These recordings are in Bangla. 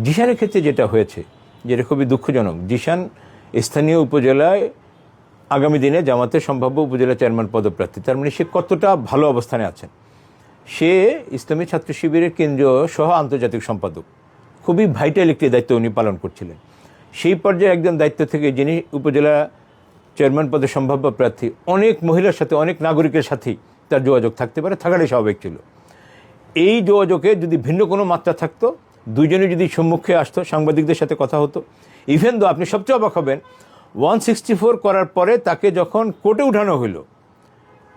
জিশানের ক্ষেত্রে যেটা হয়েছে, যেটা খুবই দুঃখজনক, জিশান স্থানীয় উপজেলায় আগামী দিনে জামাতের সম্ভাব্য উপজেলা চেয়ারম্যান পদপ্রার্থী। তার মানে সে কতটা ভালো অবস্থানে আছেন। সে ইসলামী ছাত্র শিবিরের কেন্দ্রীয় সহ আন্তর্জাতিক সম্পাদক, খুবই ভাইটাল একটি দায়িত্ব উনি পালন করছিলেন। সেই পর্যায়ে একজন দায়িত্ব থেকে যিনি উপজেলা চেয়ারম্যান পদে সম্ভাব্য প্রার্থী, অনেক মহিলার সাথে, অনেক নাগরিকের সাথেই তার যোগাযোগ থাকতে পারে, থাকাটাই স্বাভাবিক ছিল। এই যোগাযোগে যদি ভিন্ন কোনো মাত্রা থাকতো, দুইজনে যদি সম্মুখে আসতো, সাংবাদিকদের সাথে কথা হতো, ইভেন দো আপনি সবচেয়ে অবাক হবেন, 164 করার পরে তাকে যখন কোর্টে উঠানো হইল,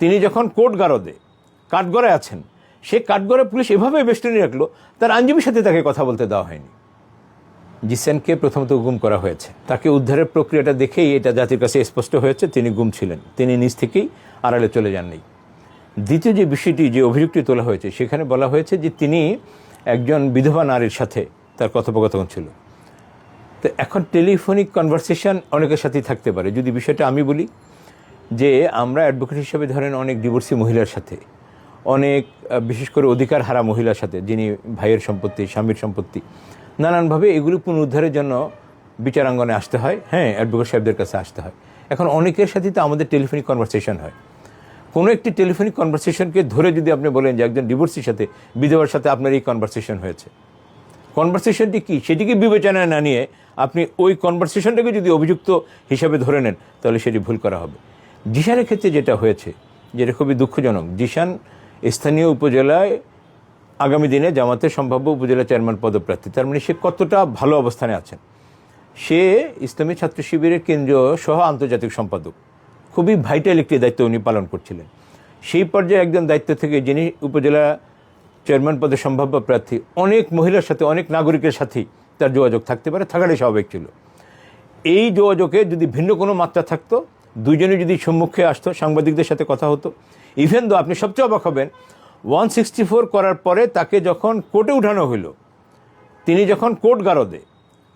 তিনি যখন কোর্টগারদে কাঠগড়ায় আছেন, সে কাঠগড়ায় পুলিশ এভাবে বেষ্টনী রাখলো, তার আইনজীবীর সাথে তাকে কথা বলতে দেওয়া হয়নি। জিসানকে প্রথমত গুম করা হয়েছে। তাকে উদ্ধারের প্রক্রিয়াটা দেখেই এটা জাতির কাছে স্পষ্ট হয়েছে তিনি গুম ছিলেন, তিনি নিজ থেকেই আড়ালে চলে যাননি। দ্বিতীয় যে বিষয়টি, যে অভিযোগটি তোলা হয়েছে, সেখানে বলা হয়েছে যে তিনি একজন বিধবা নারীর সাথে তার কথোপকথন ছিল। তো এখন টেলিফোনিক কনভারসেশন অনেকের সাথেই থাকতে পারে। যদি বিষয়টা আমি বলি যে আমরা অ্যাডভোকেট হিসেবে ধরেন অনেক ডিভোর্সি মহিলার সাথে, অনেক বিশেষ করে অধিকার হারা মহিলার সাথে, যিনি ভাইয়ের সম্পত্তি, স্বামীর সম্পত্তি, নানানভাবে এগুলি পুনরুদ্ধারের জন্য বিচারাঙ্গনে আসতে হয়, হ্যাঁ, অ্যাডভোকেট সাহেবদের কাছে আসতে হয়। এখন অনেকের সাথেই তো আমাদের টেলিফোনিক কনভারসেশন হয়। কোনো একটি টেলিফোনিক কনভারসেশনকে ধরে যদি আপনি বলেন যে একজন ডিভোর্সির সাথে, বিধবার সাথে আপনার এই কনভারসেশন হয়েছে, কনভারসেশনটি কী সেটিকে বিবেচনায় না নিয়ে আপনি ওই কনভারসেশনটাকে যদি অভিযুক্ত হিসাবে ধরে নেন, তাহলে সেটি ভুল করা হবে। জিশানের ক্ষেত্রে যেটা হয়েছে, যেটা খুবই দুঃখজনক, জিশান স্থানীয় উপজেলায় আগামী দিনে জামাতের সম্ভাব্য উপজেলা চেয়ারম্যান পদপ্রার্থী। তার মানে সে কতটা ভালো অবস্থানে আছেন। সে ইসলামী ছাত্র শিবিরের কেন্দ্রীয় সহ আন্তর্জাতিক সম্পাদক, খুবই ভাইটাল একটি দায়িত্ব উনি পালন করছিলেন। সেই পর্যায়ে একজন দায়িত্ব থেকে যিনি উপজেলা চেয়ারম্যান পদে সম্ভাব্য প্রার্থী, অনেক মহিলার সাথে, অনেক নাগরিকের সাথেই তার যোগাযোগ থাকতে পারে, থাকাটাই স্বাভাবিক ছিল। এই যোগাযোগে যদি ভিন্ন কোনো মাত্রা থাকতো, দুইজনে যদি সম্মুখে আসতো, সাংবাদিকদের সাথে কথা হতো, ইভেন দো আপনি সবচেয়ে অবাক হবেন, 164 করার পরে তাকে যখন কোর্টে উঠানো হইল, তিনি যখন কোর্টগারদে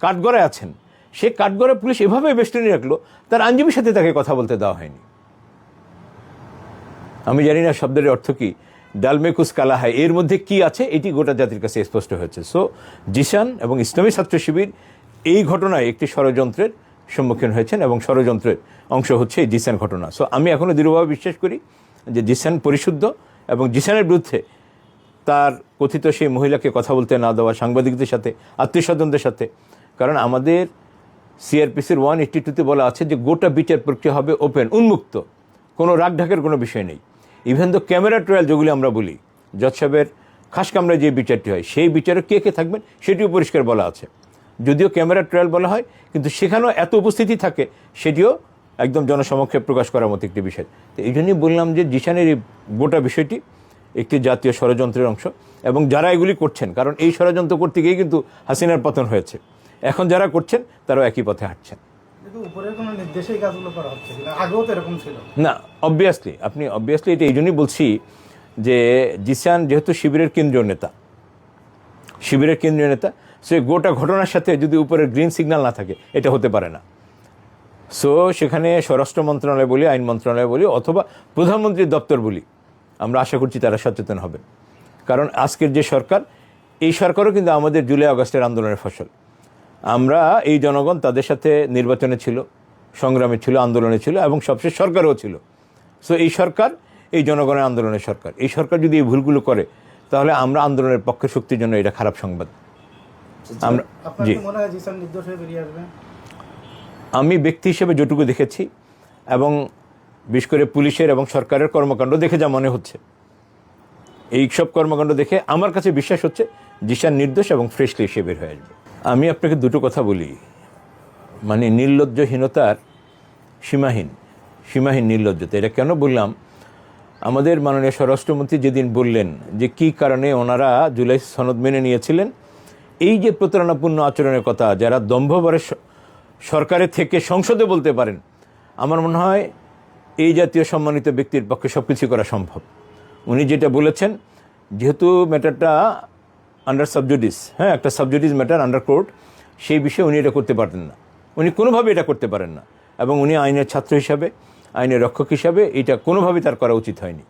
কাঠগড়ায় আছেন, সে কাঠগড়ায় পুলিশ এভাবে বেষ্টনী রাখলো, তার আইনজীবীর সাথে তাকে কথা বলতে দেওয়া হয়নি। আমি জানি না শব্দের অর্থ কী, ডালমেকুস কালা হয়, এর মধ্যে কি আছে এটি গোটা জাতির কাছে স্পষ্ট হয়েছে। সো জিশান এবং ইসলামী ছাত্র শিবির এই ঘটনায় একটি ষড়যন্ত্রের সম্মুখীন হয়েছেন, এবং ষড়যন্ত্রের অংশ হচ্ছে এই জিশান ঘটনা। সো আমি এখনও দৃঢ়ভাবে বিশ্বাস করি যে জিশান পরিশুদ্ধ, এবং জিশানের বিরুদ্ধে তার কথিত সেই মহিলাকে কথা বলতে না দেওয়া, সাংবাদিকদের সাথে, আত্মীয় স্বজনদের সাথে, কারণ আমাদের সিআরপিসির 182-তে বলা আছে যে গোটা বিচার প্রক্রিয়া হবে ওপেন, উন্মুক্ত, কোনো রাগঢাকের কোনো বিষয় নেই। ইভেন তো ক্যামেরা ট্রায়াল যেগুলি আমরা বলি, জজ সাহেবের খাস কামরায় যে বিচারটি হয়, সেই বিচারে কে কে থাকবেন সেটিও পরিষ্কার বলা আছে। যদিও ক্যামেরা ট্রায়াল বলা হয়, কিন্তু সেখানেও এত উপস্থিতি থাকে, সেটিও একদম জনসমক্ষে প্রকাশ করার মতো একটি বিষয়। তো এই জন্যই বললাম যে জিশানের এই গোটা বিষয়টি একটি জাতীয় ষড়যন্ত্রের অংশ, এবং যারা এগুলি করছেন, কারণ এই ষড়যন্ত্র করতে গিয়েই কিন্তু হাসিনার পতন হয়েছে, এখন যারা করছেন তারাও একই পথে হাঁটছেন। না, অবভিয়াসলি এটা এই জন্যই বলছি যে জিশান যেহেতু শিবিরের কেন্দ্রীয় নেতা, সে গোটা ঘটনার সাথে যদি উপরে গ্রিন সিগন্যাল না থাকে, এটা হতে পারে না। সো সেখানে স্বরাষ্ট্র মন্ত্রণালয় বলি, আইন মন্ত্রণালয় বলি, অথবা প্রধানমন্ত্রীর দপ্তর বলি, আমরা আশা করছি তারা সচেতন হবেন। কারণ আজকের যে সরকার, এই সরকারও কিন্তু আমাদের জুলাই আগস্টের আন্দোলনের ফসল। আমরা এই জনগণ তাদের সাথে নির্বাচনে ছিল, সংগ্রামে ছিল, আন্দোলনে ছিল, এবং সবশেষ সরকারও ছিল। সো এই সরকার এই জনগণের আন্দোলনের সরকার। এই সরকার যদি এই ভুলগুলো করে, তাহলে আমরা আন্দোলনের পক্ষে শক্তির জন্য এটা খারাপ সংবাদ। আমি ব্যক্তি হিসেবে যেটুকু দেখেছি, এবং বিশেষ করে পুলিশের এবং সরকারের কর্মকাণ্ড দেখে যা মনে হচ্ছে, এই সব কর্মকাণ্ড দেখে আমার কাছে বিশ্বাস হচ্ছে জিশান নির্দোষ এবং ফ্রেশলি সে বের হয়ে আসবে। আমি আপনাকে দুটো কথা বলি, মানে নির্লজ্জহীনতার সীমাহীন নির্লজ্জতা। এটা কেন বললাম, আমাদের মাননীয় স্বরাষ্ট্রমন্ত্রী যেদিন বললেন যে কী কারণে ওনারা জুলাই সনদ মেনে নিয়েছিলেন, এই যে প্রতারণাপূর্ণ আচরণের কথা যারা দম্ভভরে সরকারের থেকে সংসদে বলতে পারেন, আমার মনে হয় এই জাতীয় সম্মানিত ব্যক্তির পক্ষে সব কিছু করা সম্ভব। উনি যেটা বলেছেন, যেহেতু ম্যাটারটা আন্ডার সাবজুডিস, হ্যাঁ, একটা সাবজুডিস ম্যাটার আন্ডার কোর্ট, সেই বিষয়ে উনি এটা করতে পারতেন না, উনি কোনোভাবে এটা করতে পারেন না, এবং উনি আইনের ছাত্র হিসাবে, আইনের রক্ষক হিসাবে এটা কোনোভাবেই তার করা উচিত হয়নি।